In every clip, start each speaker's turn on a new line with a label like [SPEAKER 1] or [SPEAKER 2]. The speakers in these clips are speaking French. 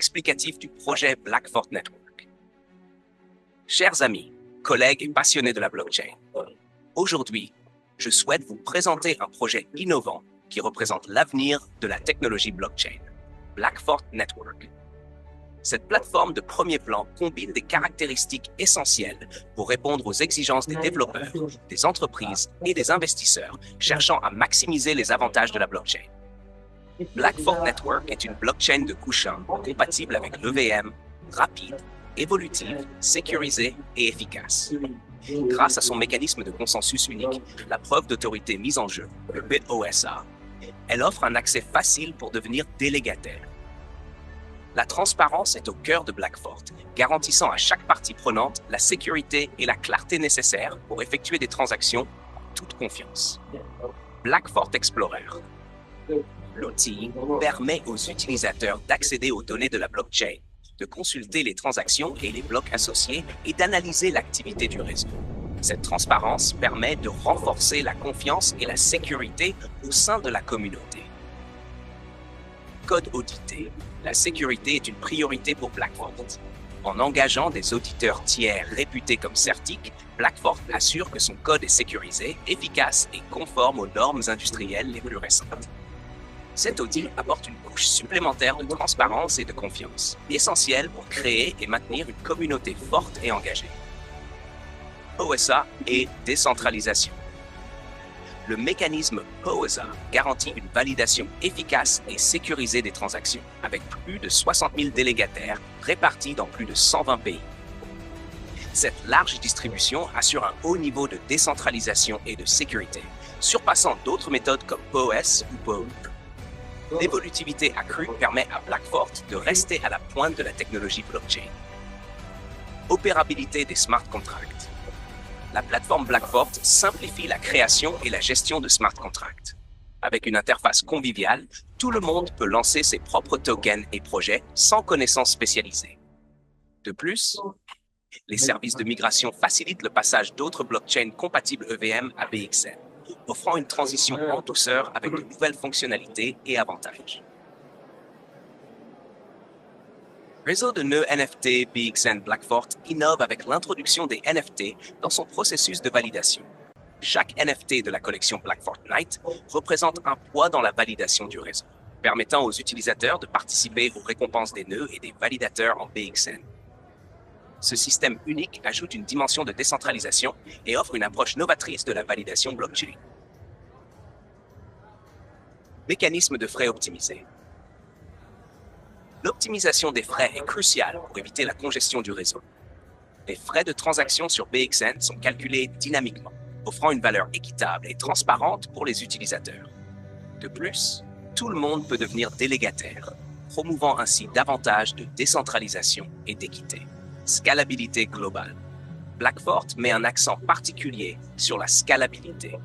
[SPEAKER 1] explicatif du projet Blackfort Network. Chers amis, collègues et passionnés de la blockchain, aujourd'hui, je souhaite vous présenter un projet innovant qui représente l'avenir de la technologie blockchain, Blackfort Network. Cette plateforme de premier plan combine des caractéristiques essentielles pour répondre aux exigences des développeurs, des entreprises et des investisseurs cherchant à maximiser les avantages de la blockchain. Blackfort Network est une blockchain de couche 1 compatible avec l'EVM, rapide, évolutive, sécurisée et efficace. Grâce à son mécanisme de consensus unique, la preuve d'autorité mise en jeu, le POSA, elle offre un accès facile pour devenir délégataire. La transparence est au cœur de Blackfort, garantissant à chaque partie prenante la sécurité et la clarté nécessaires pour effectuer des transactions en toute confiance. Blackfort Explorer. L'outil permet aux utilisateurs d'accéder aux données de la blockchain, de consulter les transactions et les blocs associés et d'analyser l'activité du réseau. Cette transparence permet de renforcer la confiance et la sécurité au sein de la communauté. Code audité. La sécurité est une priorité pour Blackfort. En engageant des auditeurs tiers réputés comme Certic, Blackfort assure que son code est sécurisé, efficace et conforme aux normes industrielles les plus récentes. Cet audit apporte une couche supplémentaire de transparence et de confiance, essentielle pour créer et maintenir une communauté forte et engagée. POSA et décentralisation. Le mécanisme POSA garantit une validation efficace et sécurisée des transactions, avec plus de 60 000 délégataires répartis dans plus de 120 pays. Cette large distribution assure un haut niveau de décentralisation et de sécurité, surpassant d'autres méthodes comme POS ou POE. L'évolutivité accrue permet à Blackfort de rester à la pointe de la technologie blockchain. Opérabilité des smart contracts. La plateforme Blackfort simplifie la création et la gestion de smart contracts. Avec une interface conviviale, tout le monde peut lancer ses propres tokens et projets sans connaissances spécialisées. De plus, les services de migration facilitent le passage d'autres blockchains compatibles EVM à BXN, offrant une transition en douceur avec de nouvelles fonctionnalités et avantages. Réseau de nœuds NFT BXN Blackfort innove avec l'introduction des NFT dans son processus de validation. Chaque NFT de la collection Blackfort Night représente un poids dans la validation du réseau, permettant aux utilisateurs de participer aux récompenses des nœuds et des validateurs en BXN. Ce système unique ajoute une dimension de décentralisation et offre une approche novatrice de la validation blockchain. Mécanisme de frais optimisé. L'optimisation des frais est cruciale pour éviter la congestion du réseau. Les frais de transaction sur BXN sont calculés dynamiquement, offrant une valeur équitable et transparente pour les utilisateurs. De plus, tout le monde peut devenir délégataire, promouvant ainsi davantage de décentralisation et d'équité. Scalabilité globale. Blackfort met un accent particulier sur la scalabilité.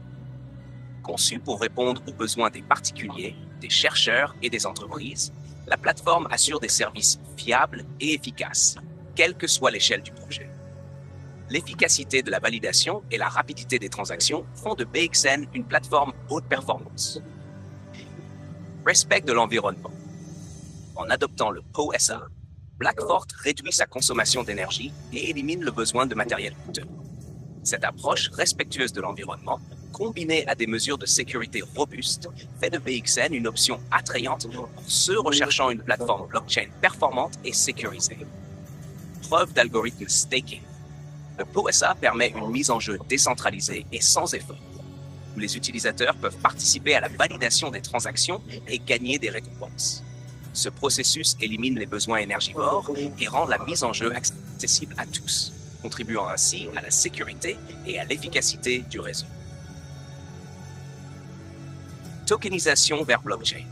[SPEAKER 1] Conçue pour répondre aux besoins des particuliers, des chercheurs et des entreprises, la plateforme assure des services fiables et efficaces, quelle que soit l'échelle du projet. L'efficacité de la validation et la rapidité des transactions font de BXN une plateforme haute performance. Respect de l'environnement. En adoptant le POSA, Blackfort réduit sa consommation d'énergie et élimine le besoin de matériel coûteux. Cette approche respectueuse de l'environnement, combinée à des mesures de sécurité robustes, fait de BXN une option attrayante pour ceux recherchant une plateforme blockchain performante et sécurisée. Preuve d'algorithme staking. Le POSA permet une mise en jeu décentralisée et sans effort, où les utilisateurs peuvent participer à la validation des transactions et gagner des récompenses. Ce processus élimine les besoins énergivores et rend la mise en jeu accessible à tous, contribuant ainsi à la sécurité et à l'efficacité du réseau. Tokenisation vers blockchain.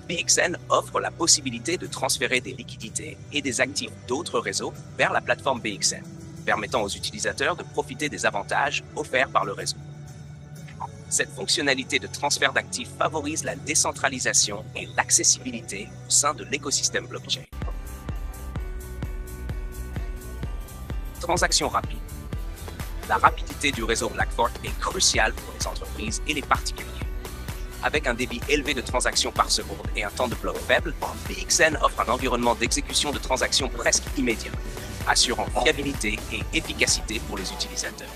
[SPEAKER 1] BXN offre la possibilité de transférer des liquidités et des actifs d'autres réseaux vers la plateforme BXN, permettant aux utilisateurs de profiter des avantages offerts par le réseau. Cette fonctionnalité de transfert d'actifs favorise la décentralisation et l'accessibilité au sein de l'écosystème blockchain. Transaction rapide. La rapidité du réseau Blackfort est cruciale pour les entreprises et les particuliers. Avec un débit élevé de transactions par seconde et un temps de bloc faible, PXN offre un environnement d'exécution de transactions presque immédiat, assurant fiabilité et efficacité pour les utilisateurs.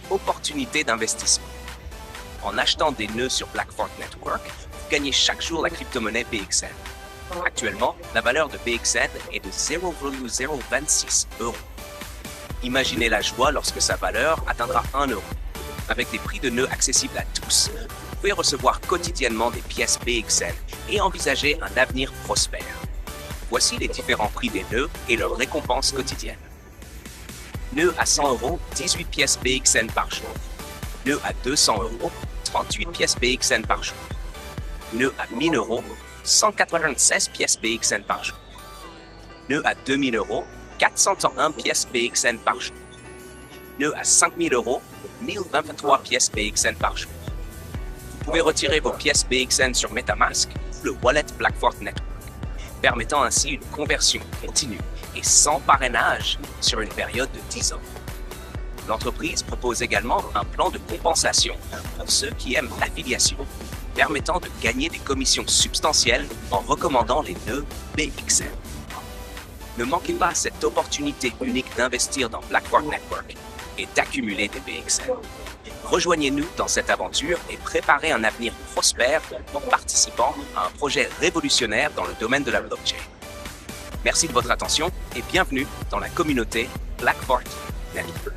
[SPEAKER 1] Opportunité d'investissement. En achetant des nœuds sur Blackfork Network, vous gagnez chaque jour la crypto-monnaie PXN. Actuellement, la valeur de PXN est de 0,026 €. Imaginez la joie lorsque sa valeur atteindra 1 €. Avec des prix de nœuds accessibles à tous, vous pouvez recevoir quotidiennement des pièces PXN et envisager un avenir prospère. Voici les différents prix des nœuds et leurs récompenses quotidiennes. Nœud à 100 €, 18 pièces PXN par jour. Nœud à 200 €, 38 pièces PXN par jour. Nœud à 1000 €, 196 pièces PXN par jour. Nœud à 2000 €, 401 pièces PXN par jour. Nœud à 5000 €, 1023 pièces PXN par jour. Vous pouvez retirer vos pièces PXN sur MetaMask ou le wallet Blackfork Network, permettant ainsi une conversion continue et sans parrainage sur une période de 10 ans. L'entreprise propose également un plan de compensation pour ceux qui aiment l'affiliation, permettant de gagner des commissions substantielles en recommandant les nœuds PXN. Ne manquez pas cette opportunité unique d'investir dans Blackfork Network et d'accumuler des PXN. Rejoignez-nous dans cette aventure et préparez un avenir prospère en participant à un projet révolutionnaire dans le domaine de la blockchain. Merci de votre attention et bienvenue dans la communauté Blackfork Network.